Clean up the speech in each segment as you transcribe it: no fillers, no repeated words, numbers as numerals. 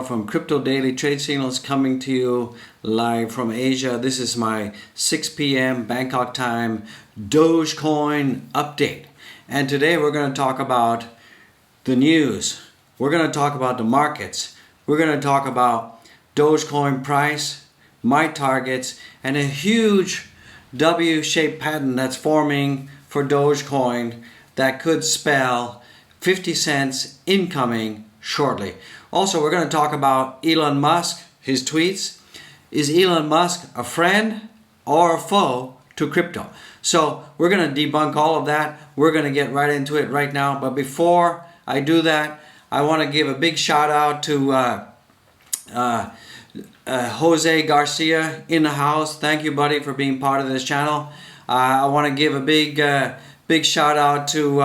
From Crypto Daily Trade Signals coming to you live from Asia. This is my 6 p.m. Bangkok time Dogecoin update. And today we're going to talk about the news. We're going to talk about the markets. We're going to talk about Dogecoin price, my targets, and a huge W-shaped pattern that's forming for Dogecoin that could spell 50 cents incoming shortly. Also, we're going to talk about Elon Musk, his tweets. Is Elon Musk a friend or a foe to crypto? So we're going to debunk all of that. We're going to get right into it right now. But before I do that, I want to give a big shout out to Jose Garcia in the house. Thank you, buddy, for being part of this channel. I want to give a big shout out to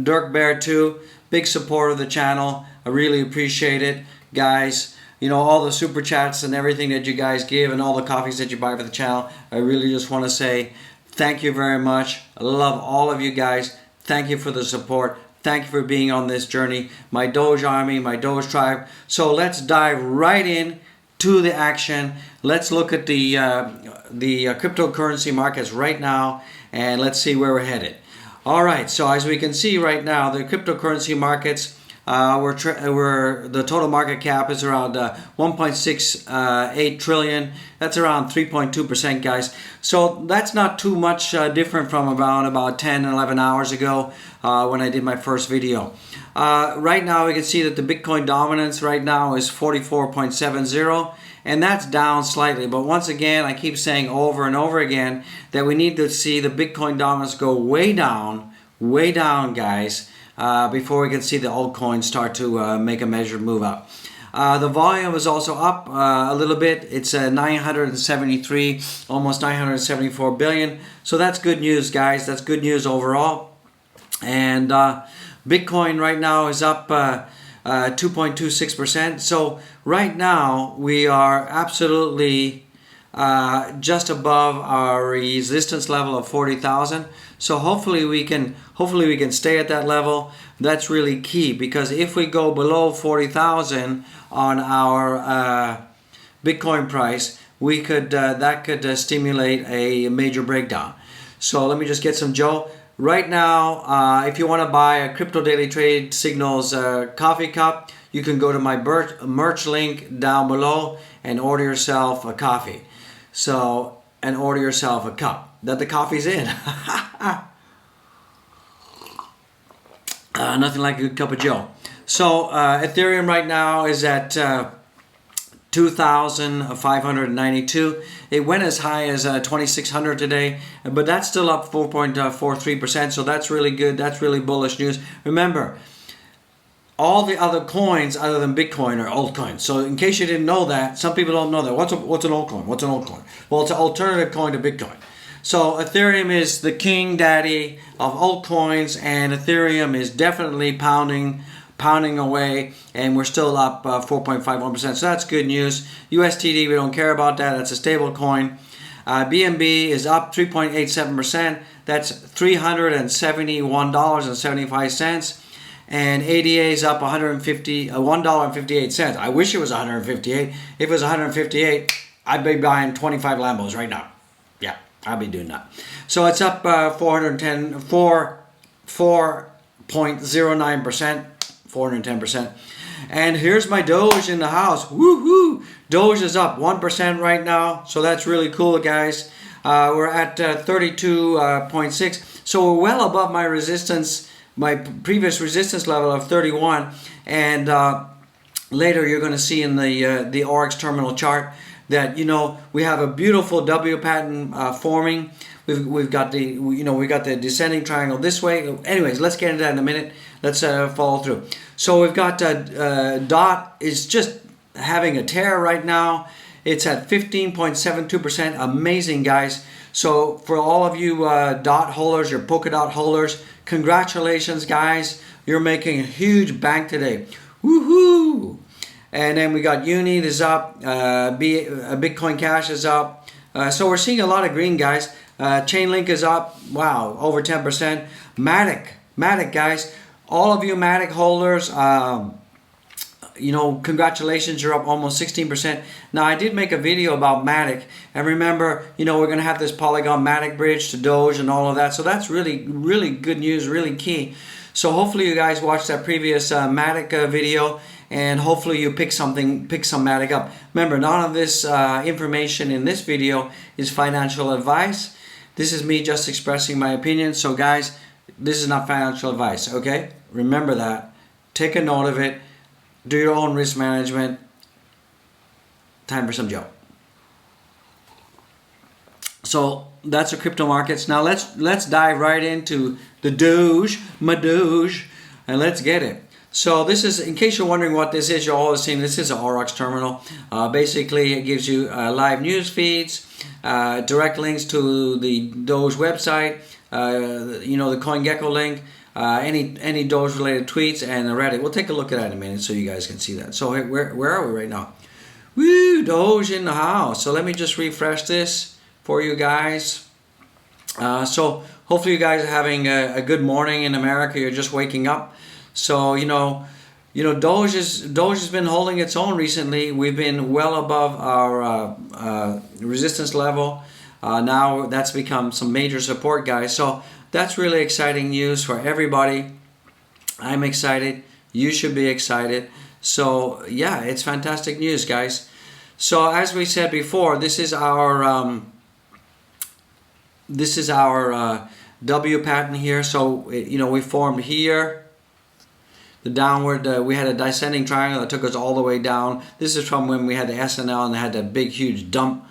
Dirk Bear too. Big supporter of the channel. I really appreciate it, guys. You know, all the super chats and everything that you guys give and all the coffees that you buy for the channel. I really just want to say thank you very much. I love all of you guys. Thank you for the support. Thank you for being on this journey. My Doge army, my Doge tribe. So let's dive right in to the action. Let's look at the cryptocurrency markets right now, and let's see where we're headed. All right, so as we can see right now, the cryptocurrency markets, the total market cap is around 1.68 trillion. That's around 3.2%, guys. So that's not too much different from about 10 and 11 hours ago when I did my first video. Right now, we can see that the Bitcoin dominance right now is 44.70. And that's down slightly. But once again, I keep saying over and over again that we need to see the Bitcoin dominance go way down, guys, before we can see the altcoins start to make a measured move up. The volume is also up a little bit. It's 973, almost 974 billion. So that's good news, guys. That's good news overall. And Bitcoin right now is up 2.26%. So right now we are absolutely just above our resistance level of 40,000. So hopefully we can stay at that level. That's really key, because if we go below 40,000 on our Bitcoin price, we could that could stimulate a major breakdown. So let me just get some Joe. Right now, if you want to buy a Crypto Daily Trade Signals coffee cup, you can go to my merch link down below and order yourself a coffee. So, and order yourself a cup that the coffee's in. Nothing like a good cup of Joe. So, Ethereum right now is at 2,592. It went as high as 2,600 today, but that's still up 4.43%. So that's really good. That's really bullish news. Remember, all the other coins other than Bitcoin are altcoins. So in case you didn't know that, some people don't know that. What's an altcoin? What's an altcoin? Well, it's an alternative coin to Bitcoin. So Ethereum is the king daddy of altcoins, and Ethereum is definitely pounding away, and we're still up 4.51%. So that's good news. USDT, we don't care about that. That's a stable coin. BNB is up 3.87%. That's $371.75. And ADA is up $1.58. I wish it was 158. If it was 158, I'd be buying 25 Lambos right now. Yeah, I'd be doing that. So it's up 4.09%. 410%. And here's my Doge in the house. Woohoo! Doge is up 1% right now. So that's really cool, guys. We're at 32.6. So we're well above my resistance, my previous resistance level of 31. And later you're going to see in the Oryx terminal chart that, you know, we have a beautiful W pattern forming. We've got the descending triangle this way. Anyways, let's get into that in a minute. Let's follow through. So we've got DOT is just having a tear right now. It's at 15.72%. Amazing, guys. So for all of you DOT holders, your polka dot holders, congratulations, guys. You're making a huge bank today. Woohoo! And then we got Uni is up. Bitcoin Cash is up. So we're seeing a lot of green, guys. Chainlink is up. Wow, over 10%. Matic, guys. All of you Matic holders, you know, congratulations, you're up almost 16%. Now, I did make a video about Matic, and remember, you know, we're going to have this Polygon Matic bridge to Doge and all of that. So that's really, really good news, really key. So hopefully you guys watched that previous Matic video, and hopefully you pick some Matic up. Remember, none of this information in this video is financial advice. This is me just expressing my opinion. So guys, this is not financial advice, okay? Remember that. Take a note of it. Do your own risk management. Time for some Joe. So that's the crypto markets. Now let's dive right into the Doge, my Doge, and let's get it. So this is, in case you're wondering what this is, you're always seeing this is an Aurochs terminal. Basically, it gives you live news feeds, direct links to the Doge website, you know, the CoinGecko link, any Doge related tweets, and Reddit. We'll take a look at that in a minute so you guys can see that. So where are we right now? Woo, Doge in the house. So let me just refresh this for you guys. So hopefully you guys are having a good morning in America. You're just waking up. So you know, Doge has been holding its own recently. We've been well above our resistance level. Now that's become some major support, guys. So that's really exciting news for everybody. I'm excited. You should be excited. So yeah, it's fantastic news, guys. So as we said before, this is our W pattern here. So you know, we formed here. The downward, we had a descending triangle that took us all the way down. This is from when we had the SNL and they had that big, huge dump.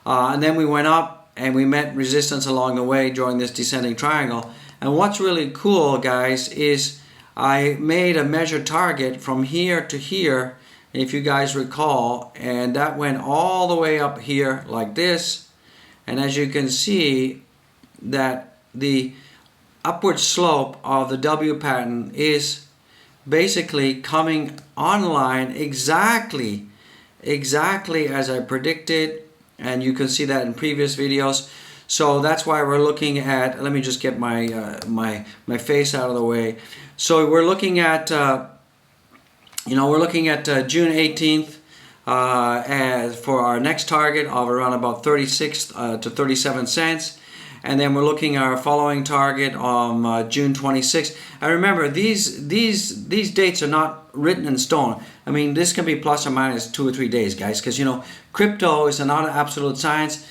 And then we went up and we met resistance along the way during this descending triangle. And what's really cool, guys, is I made a measured target from here to here, if you guys recall, and that went all the way up here like this. And as you can see, that the upward slope of the W pattern is basically coming online exactly as I predicted, and you can see that in previous videos. So that's why we're looking at, let me just get my my face out of the way. So we're looking at you know, we're looking at June 18th as for our next target of around about 36 to 37 cents. And then we're looking at our following target on June 26th. And remember, these dates are not written in stone. I mean, this can be plus or minus 2 or 3 days, guys, because, you know, crypto is not an absolute science.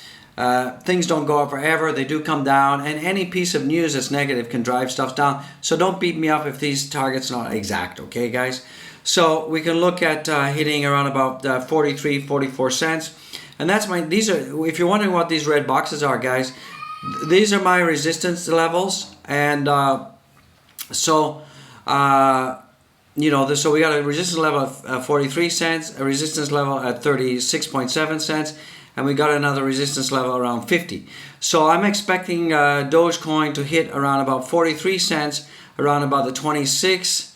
Things don't go up forever. They do come down. And any piece of news that's negative can drive stuff down. So don't beat me up if these targets are not exact, okay, guys? So we can look at hitting around about 43, 44 cents. And that's these are, if you're wondering what these red boxes are, guys, these are my resistance levels, and so you know, so we got a resistance level of 43 cents, a resistance level at 36.7 cents, and we got another resistance level around 50. So I'm expecting Dogecoin to hit around about 43 cents around about the 26th,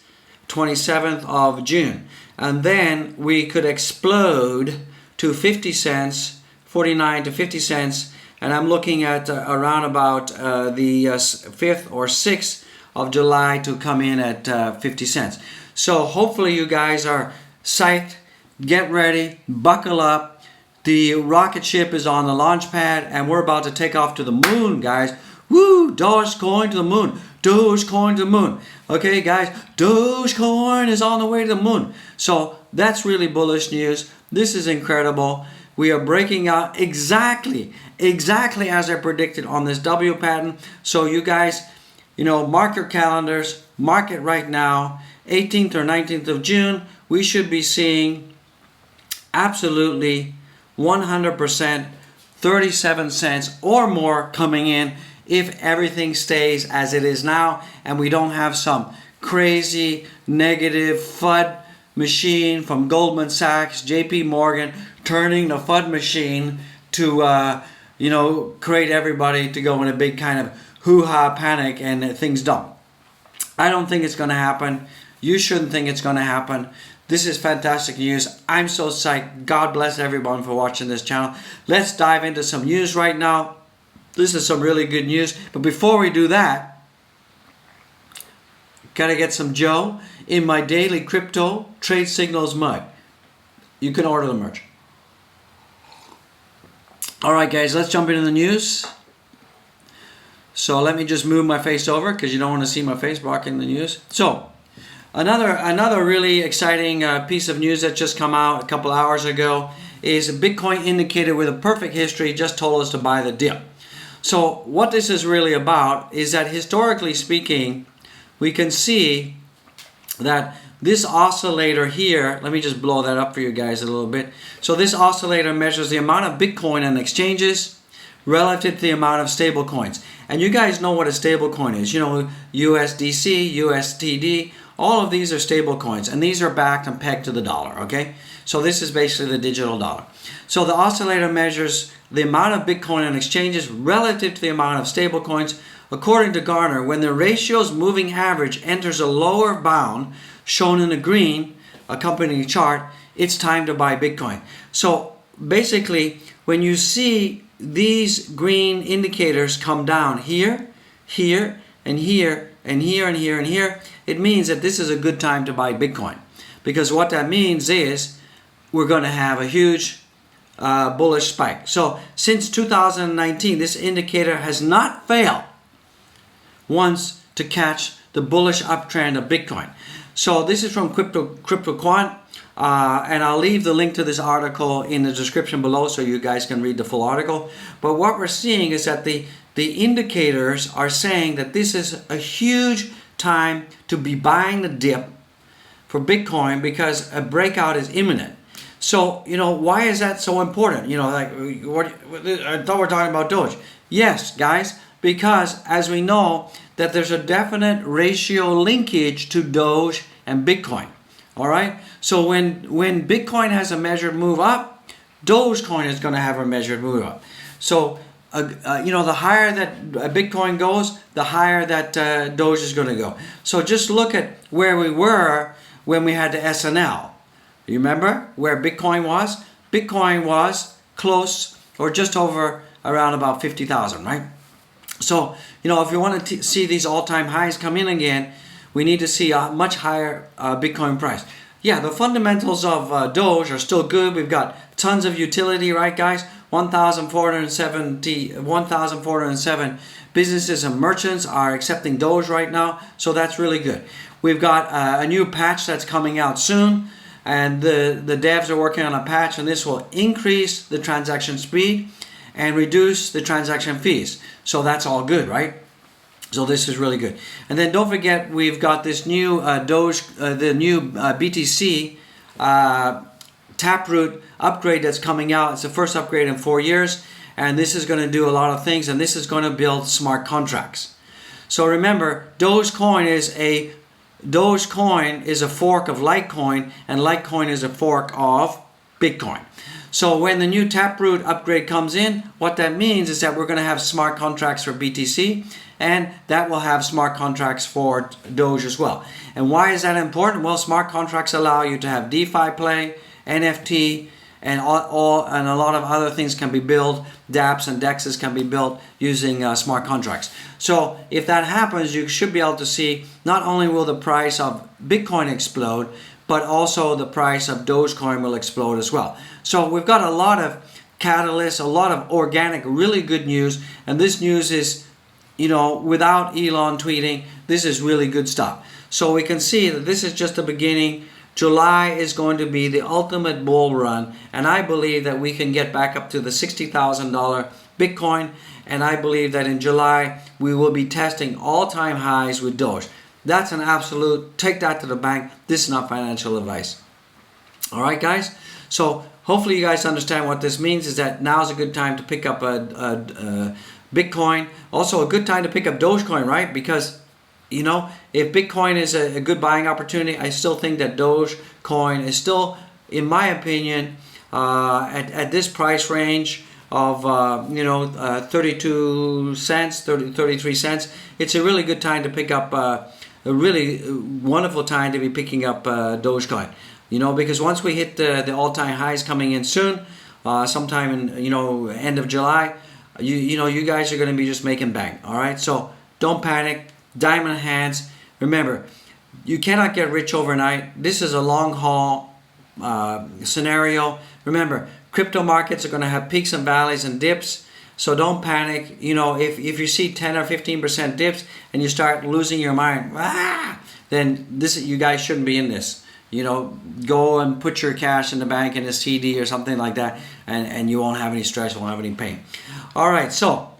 27th of June, and then we could explode to 50 cents, 49 to 50 cents. And I'm looking at around about the 5th or 6th of July to come in at 50 cents. So hopefully you guys are psyched. Get ready. Buckle up. The rocket ship is on the launch pad and we're about to take off to the moon, guys. Woo! Dogecoin to the moon. Dogecoin to the moon. Okay, guys. Dogecoin is on the way to the moon. So that's really bullish news. This is incredible. We are breaking out exactly as I predicted on this W pattern. So you guys, you know, mark your calendars, mark it right now, 18th or 19th of June, we should be seeing absolutely 100% 37 cents or more coming in if everything stays as it is now and we don't have some crazy negative FUD machine from Goldman Sachs, JP Morgan, turning the FUD machine to, you know, create everybody to go in a big kind of hoo-ha panic and things don't. I don't think it's going to happen. You shouldn't think it's going to happen. This is fantastic news. I'm so psyched. God bless everyone for watching this channel. Let's dive into some news right now. This is some really good news. But before we do that, gotta get some Joe. in my daily crypto trade signals mug. You can order the merch. Alright guys, let's jump into the news. So let me just move my face over because you don't want to see my face blocking the news. So another really exciting piece of news that just come out a couple hours ago is a Bitcoin indicator with a perfect history just told us to buy the dip. So what this is really about is that historically speaking, we can see that this oscillator here, let me just blow that up for you guys a little bit. So this oscillator measures the amount of Bitcoin in exchanges relative to the amount of stable coins. And you guys know what a stable coin is. You know, USDC, USTD, all of these are stable coins. And these are backed and pegged to the dollar, okay? So this is basically the digital dollar. So the oscillator measures the amount of Bitcoin in exchanges relative to the amount of stable coins. According to Gartner, when the ratio's moving average enters a lower bound, shown in the green, accompanying chart, it's time to buy Bitcoin. So basically, when you see these green indicators come down here, here, and here, and here, and here, and here, it means that this is a good time to buy Bitcoin. Because what that means is we're going to have a huge bullish spike. So since 2019, this indicator has not failed once to catch the bullish uptrend of Bitcoin. So this is from CryptoQuant, and I'll leave the link to this article in the description below so you guys can read the full article. But what we're seeing is that the indicators are saying that this is a huge time to be buying the dip for Bitcoin because a breakout is imminent. So, you know, why is that so important? You know, like, I thought we were talking about Doge. Yes, guys, because as we know that there's a definite ratio linkage to Doge and Bitcoin. All right. So when Bitcoin has a measured move up, Dogecoin is going to have a measured move up. So you know, the higher that Bitcoin goes, the higher that Doge is going to go. So just look at where we were when we had the SNL. You remember where Bitcoin was? Bitcoin was close or just over around about 50,000, right? So, you know, if you want to see these all-time highs come in again, we need to see a much higher Bitcoin price. Yeah, the fundamentals of Doge are still good. We've got tons of utility, right, guys? 1,407 businesses and merchants are accepting Doge right now, so that's really good. We've got a new patch that's coming out soon, and the devs are working on a patch, and this will increase the transaction speed and reduce the transaction fees. So that's all good, right? So this is really good. And then don't forget, we've got this new BTC Taproot upgrade that's coming out. It's the first upgrade in 4 years, and this is going to do a lot of things, and this is going to build smart contracts. So remember, Dogecoin is a fork of Litecoin, and Litecoin is a fork of Bitcoin. So when the new Taproot upgrade comes in, what that means is that we're going to have smart contracts for BTC, and that will have smart contracts for Doge as well. And why is that important? Well, smart contracts allow you to have DeFi play, NFT, and a lot of other things can be built. dApps and DEXs can be built using smart contracts. So if that happens, you should be able to see not only will the price of Bitcoin explode, but also the price of Dogecoin will explode as well. So we've got a lot of catalysts, a lot of organic, really good news. And this news is, you know, without Elon tweeting, this is really good stuff. So we can see that this is just the beginning. July is going to be the ultimate bull run. And I believe that we can get back up to the $60,000 Bitcoin. And I believe that in July, we will be testing all-time highs with Doge. That's an absolute, take that to the bank. This is not financial advice. All right, guys? So hopefully you guys understand what this means, is that now is a good time to pick up a Bitcoin. Also a good time to pick up Dogecoin, right? Because, you know, if Bitcoin is a good buying opportunity, I still think that Dogecoin is still, in my opinion, at this price range of 32 cents, 33 cents, it's a really good time to pick up a really wonderful time to be picking up Dogecoin. You know, because once we hit the all-time highs coming in soon, sometime in, you know, end of July, you guys are going to be just making bank. All right, so don't panic. Diamond hands. Remember, You cannot get rich overnight. This is a long haul scenario. Remember, crypto markets are going to have peaks and valleys and dips. So don't panic. You know, if you see 10 or 15% dips and you start losing your mind, then you guys shouldn't be in this. You know, go and put your cash in the bank in a CD or something like that, and you won't have any stress, won't have any pain. All right, so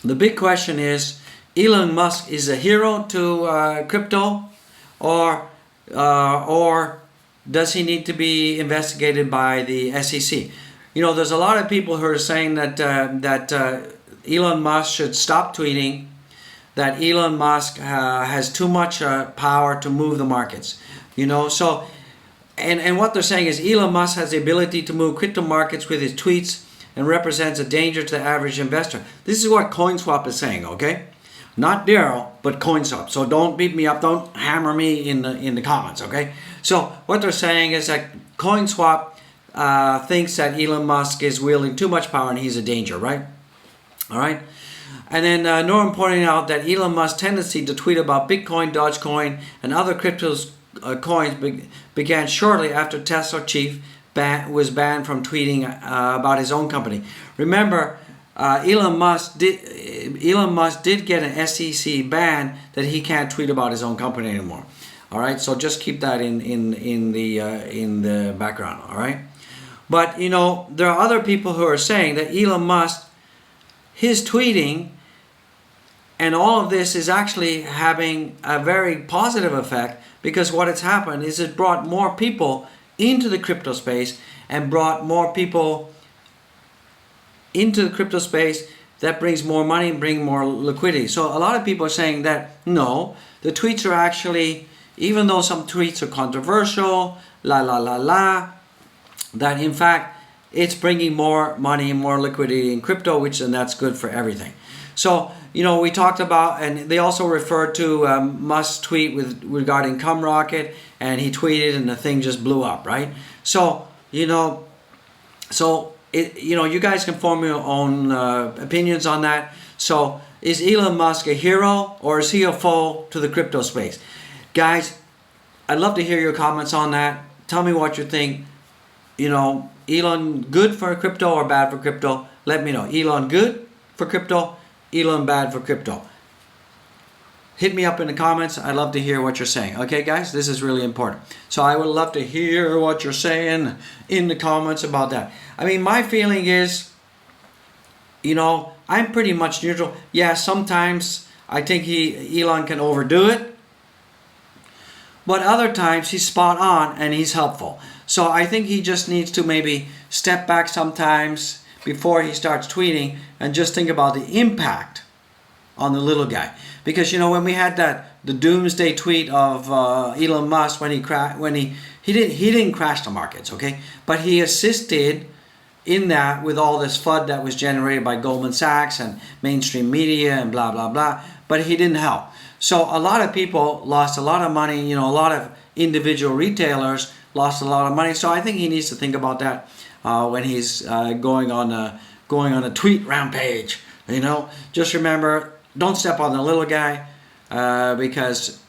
the big question is, Elon Musk is a hero to crypto, or does he need to be investigated by the SEC? You know, there's a lot of people who are saying that Elon Musk should stop tweeting, that Elon Musk has too much power to move the markets. You know, so, and what they're saying is Elon Musk has the ability to move crypto markets with his tweets and represents a danger to the average investor. This is what CoinSwap is saying, okay? Not Daryl, but CoinSwap. So don't beat me up, don't hammer me in the comments, okay? So what they're saying is that CoinSwap thinks that Elon Musk is wielding too much power and he's a danger, right? All right. And then Norm pointing out that Elon Musk's tendency to tweet about Bitcoin, Dogecoin, and other cryptos coins began shortly after Tesla chief was banned from tweeting about his own company. Remember, Elon Musk did get an SEC ban that he can't tweet about his own company anymore. All right, so just keep that in the background. All right, but you know, there are other people who are saying that Elon Musk, his tweeting and all of this is actually having a very positive effect, because what has happened is it brought more people into the crypto space and brought more people into the crypto space that brings more money and bring more liquidity. So a lot of people are saying that no, the tweets are actually, even though some tweets are controversial, that in fact it's bringing more money and more liquidity in crypto, and that's good for everything. So, you know, we talked about, and they also referred to Musk's tweet regarding Cum Rocket, and he tweeted and the thing just blew up, right? So, you know, you guys can form your own opinions on that. So, is Elon Musk a hero or is he a foe to the crypto space? Guys, I'd love to hear your comments on that. Tell me what you think. You know, Elon good for crypto or bad for crypto? Let me know. Elon good for crypto? Elon bad for crypto? Hit me up in the comments. I'd love to hear what you're saying. Okay, guys, this is really important. So I would love to hear what you're saying in the comments about that. I mean, my feeling is, you know, I'm pretty much neutral. Yeah, sometimes I think Elon can overdo it, but other times he's spot on and he's helpful. So I think he just needs to maybe step back sometimes before he starts tweeting and just think about the impact on the little guy. Because, you know, when we had the doomsday tweet of Elon Musk when he didn't crash the markets, okay, but he assisted in that with all this FUD that was generated by Goldman Sachs and mainstream media and blah blah blah, but he didn't help. So a lot of people lost a lot of money. You know, a lot of individual retailers lost a lot of money. So I think he needs to think about that when he's going on a tweet rampage. You know, just remember, don't step on the little guy, because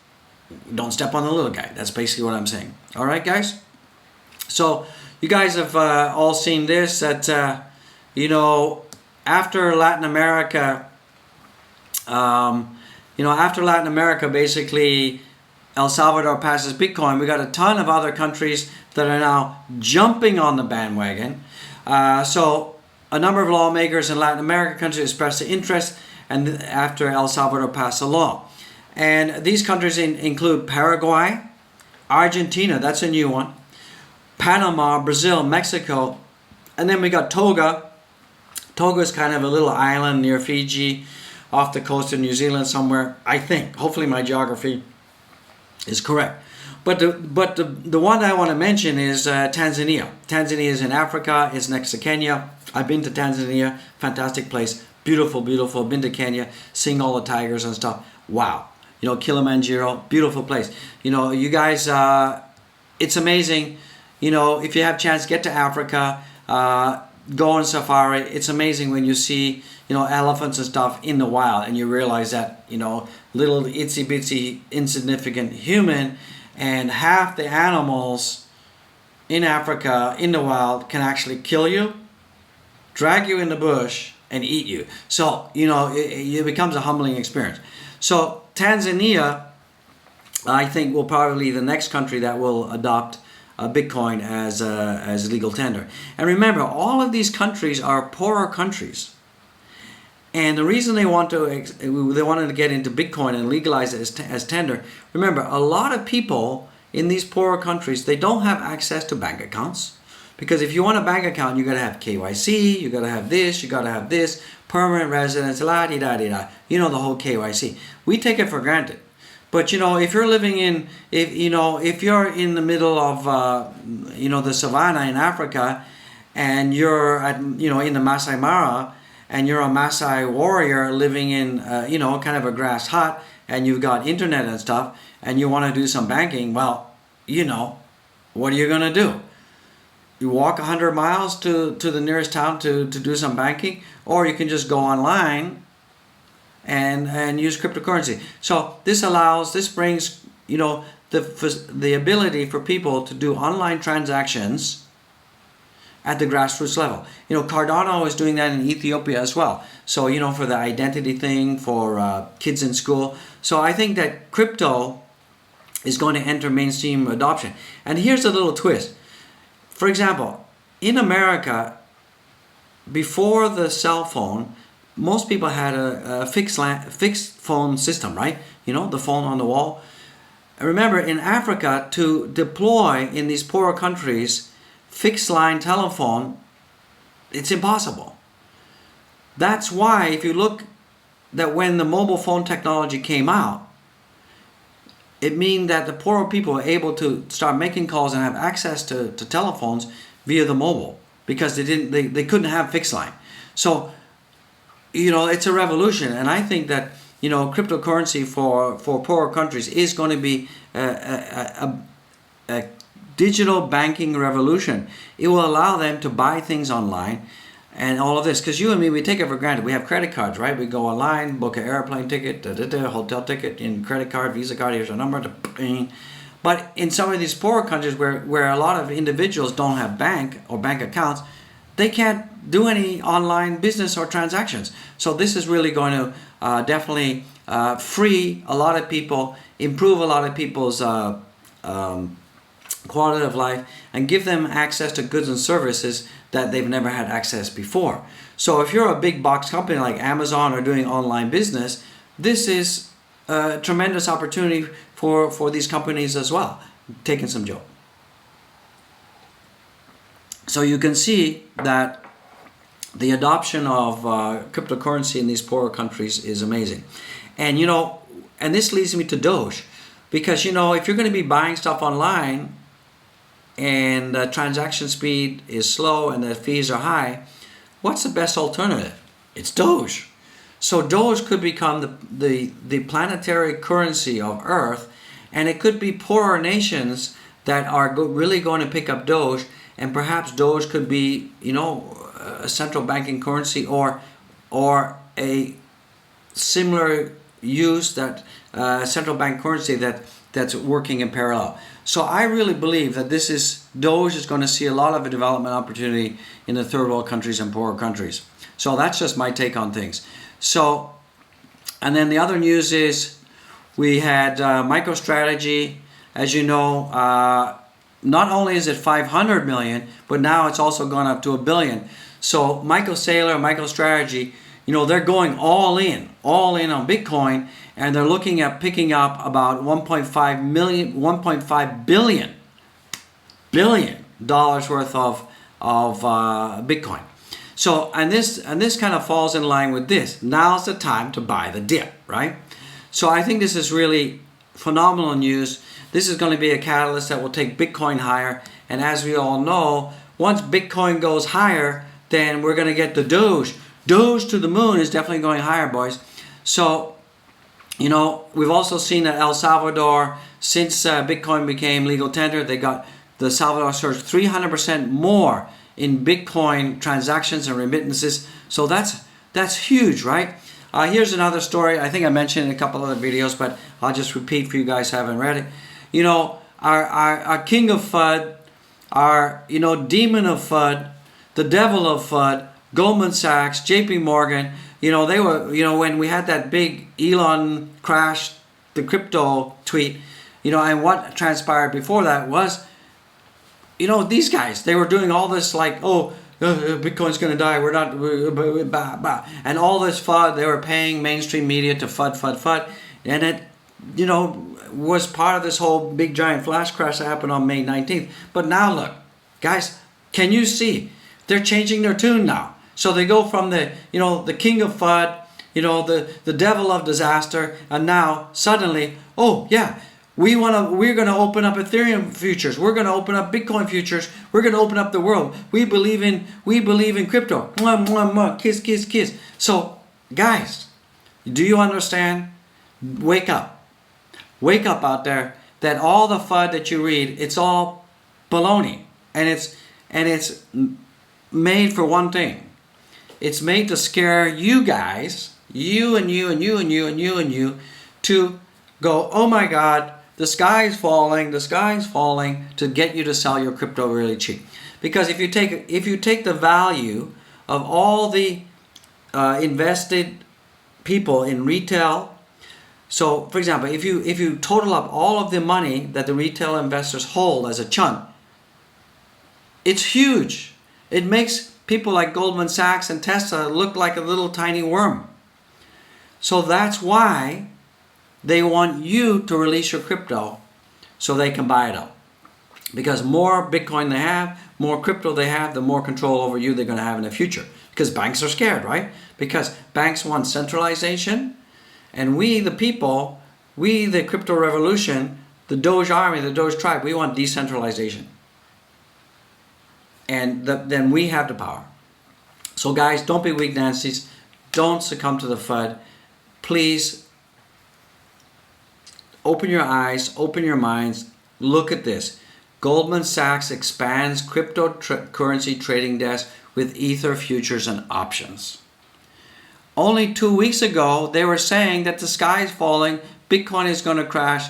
don't step on the little guy. That's basically what I'm saying. All right, guys. So you guys have all seen this, that you know, after Latin America, basically El Salvador passes Bitcoin, we got a ton of other countries that are now jumping on the bandwagon. So a number of lawmakers in Latin American countries expressed interest, and after El Salvador passed a law. And these countries include Paraguay, Argentina, that's a new one, Panama, Brazil, Mexico, and then we got Toga. Toga is kind of a little island near Fiji, off the coast of New Zealand somewhere, I think. Hopefully my geography is correct. But the one I want to mention is Tanzania. Tanzania is in Africa. It's next to Kenya. I've been to Tanzania. Fantastic place. Beautiful, beautiful. Been to Kenya. Seeing all the tigers and stuff. Wow. You know, Kilimanjaro. Beautiful place. You know, you guys, it's amazing. You know, if you have a chance, get to Africa. go on safari, it's amazing when you see, you know, elephants and stuff in the wild, and you realize that, you know, little itsy bitsy insignificant human, and half the animals in Africa in the wild can actually kill you, drag you in the bush, and eat you. So, you know, it becomes a humbling experience. So Tanzania, I think, will probably be the next country that will adopt Bitcoin as legal tender. And remember, all of these countries are poorer countries. And the reason they wanted to get into Bitcoin and legalize it as tender, remember, a lot of people in these poorer countries, they don't have access to bank accounts. Because if you want a bank account, you got to have KYC, you got to have this, permanent residence, la-di-da-di-da. You know, the whole KYC. We take it for granted. But, you know, if you're living in, if you're in the middle of, you know, the savannah in Africa, and you're at, you know, in the Masai Mara, and you're a Masai warrior living in, you know, kind of a grass hut, and you've got internet and stuff, and you want to do some banking, well, you know, what are you going to do? You walk 100 miles to the nearest town to do some banking, or you can just go online and use cryptocurrency. So this brings, you know, the ability for people to do online transactions at the grassroots level. You know, Cardano is doing that in Ethiopia as well. So, you know, for the identity thing, for kids in school. So I think that crypto is going to enter mainstream adoption. And here's a little twist. For example, in America, before the cell phone, most people had a fixed phone system, right? You know, the phone on the wall. Remember, in Africa, to deploy in these poorer countries fixed line telephone, it's impossible. That's why, if you look that when the mobile phone technology came out, it means that the poorer people were able to start making calls and have access to telephones via the mobile, because they couldn't have fixed line. So, you know, it's a revolution, and I think that, you know, cryptocurrency for poorer countries is going to be a digital banking revolution. It will allow them to buy things online and all of this, because you and me, we take it for granted. We have credit cards, right? We go online, book an airplane ticket, hotel ticket, in credit card, Visa card, here's a number. But in some of these poorer countries where a lot of individuals don't have bank or bank accounts, they can't do any online business or transactions. So this is really going to definitely free a lot of people, improve a lot of people's quality of life, and give them access to goods and services that they've never had access before. So if you're a big box company like Amazon or doing online business, this is a tremendous opportunity for these companies as well. Taking some joke. So you can see that the adoption of cryptocurrency in these poorer countries is amazing. And, you know, and this leads me to Doge, because, you know, if you're going to be buying stuff online and the transaction speed is slow and the fees are high, what's the best alternative? It's Doge. So Doge could become the planetary currency of Earth, and it could be poorer nations that are really going to pick up Doge, and perhaps Doge could be, you know, a central banking currency or a similar use that central bank currency that's working in parallel. So I really believe that Doge is going to see a lot of a development opportunity in the third world countries and poorer countries. So that's just my take on things. So, and then the other news is we had Microstrategy. As you know, not only is it 500 million, but now it's also gone up to $1 billion. So Michael Saylor, Microstrategy, you know, they're going all in on Bitcoin, and they're looking at picking up about 1.5 billion dollars worth of Bitcoin. So, and this kind of falls in line with this. Now's the time to buy the dip, right? So I think this is really phenomenal news. This is going to be a catalyst that will take Bitcoin higher. And as we all know, once Bitcoin goes higher, then we're going to get the Doge. Doge to the moon is definitely going higher, boys. So, you know, we've also seen that El Salvador, since Bitcoin became legal tender, they got the Salvador surged 300% more in Bitcoin transactions and remittances. So that's huge, right? Here's another story. I think I mentioned in a couple other videos, but I'll just repeat for you guys who haven't read it. You know, our king of FUD, our, you know, demon of FUD, the devil of FUD, Goldman Sachs, JP Morgan, you know, they were, you know, when we had that big Elon crash, the crypto tweet, you know, and what transpired before that was, you know, these guys, they were doing all this like, oh, Bitcoin's going to die, we're not, and all this FUD, they were paying mainstream media to FUD, and it, you know, was part of this whole big giant flash crash that happened on May 19th. But now look, guys, can you see? They're changing their tune now. So they go from the, you know, the king of FUD, you know, the devil of disaster, and now suddenly, oh yeah, we're going to open up Ethereum futures. We're going to open up Bitcoin futures. We're going to open up the world. We believe in crypto. Mwah, mwah, mwah. Kiss, kiss, kiss. So guys, do you understand? Wake up. Wake up out there, that all the FUD that you read, it's all baloney. And it's made for one thing. It's made to scare you guys, you and you and you and you and you and you, to go, oh my God, the sky is falling, to get you to sell your crypto really cheap. Because if you take the value of all the invested people in retail. So, for example, if you total up all of the money that the retail investors hold as a chunk, it's huge. It makes people like Goldman Sachs and Tesla look like a little tiny worm. So that's why they want you to release your crypto so they can buy it up. Because more Bitcoin they have, more crypto they have, the more control over you they're going to have in the future. Because banks are scared, right? Because banks want centralization. And we, the people, we, the crypto revolution, the Doge army, the Doge tribe, we want decentralization. And then we have the power. So guys, don't be weak Nancy's. Don't succumb to the FUD. Please open your eyes, open your minds. Look at this. Goldman Sachs expands cryptocurrency trading desk with Ether futures and options. Only 2 weeks ago, they were saying that the sky is falling, Bitcoin is going to crash,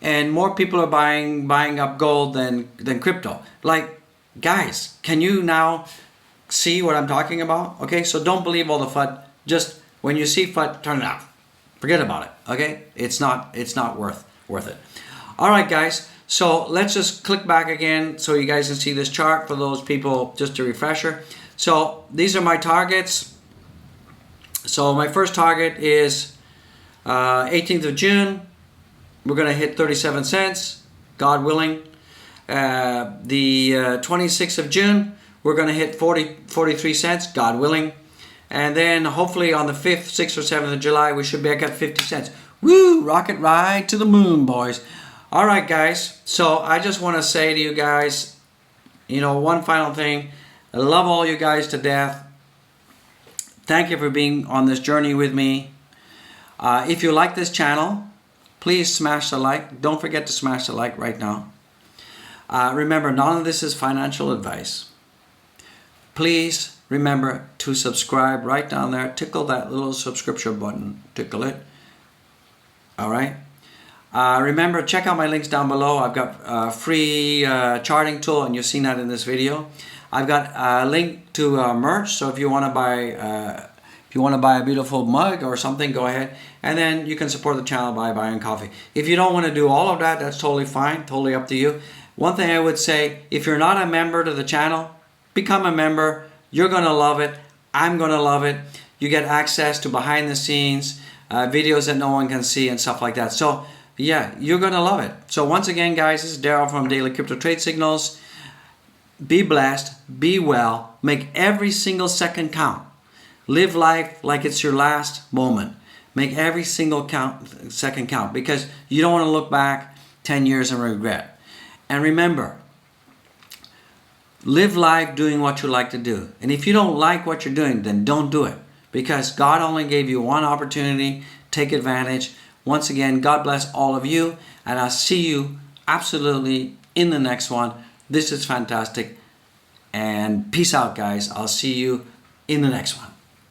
and more people are buying up gold than crypto. Like, guys, can you now see what I'm talking about? Okay, so don't believe all the FUD. Just when you see FUD, turn it off. Forget about it. Okay, it's not worth it. All right, guys. So let's just click back again so you guys can see this chart for those people, just a refresher. So these are my targets. So my first target is 18th of June. We're going to hit 37 cents, God willing. The 26th of June, we're going to hit 43 cents, God willing. And then hopefully on the 5th, 6th, or 7th of July, we should be back at 50 cents. Woo! Rocket ride to the moon, boys. All right, guys. So I just want to say to you guys, you know, one final thing. I love all you guys to death. Thank you for being on this journey with me. If you like this channel, please smash the like. Don't forget to smash the like right now. Remember, none of this is financial advice. Please remember to subscribe right down there. Tickle that little subscription button. Tickle it. All right. Remember, check out my links down below. I've got a free charting tool, and you've seen that in this video. I've got a link to merch, so if you want to buy a beautiful mug or something, go ahead. And then you can support the channel by buying coffee. If you don't want to do all of that, that's totally fine, totally up to you. One thing I would say, if you're not a member to the channel, become a member. You're going to love it. I'm going to love it. You get access to behind the scenes, videos that no one can see and stuff like that. So yeah, you're going to love it. So once again, guys, this is Daryl from Daily Crypto Trade Signals. Be blessed, be well, make every single second count. Live life like it's your last moment. Make every single second count, because you don't want to look back 10 years and regret. And remember, live life doing what you like to do. And if you don't like what you're doing, then don't do it, because God only gave you one opportunity. Take advantage. Once again, God bless all of you, and I'll see you absolutely in the next one. This is fantastic. And peace out, guys. I'll see you in the next one.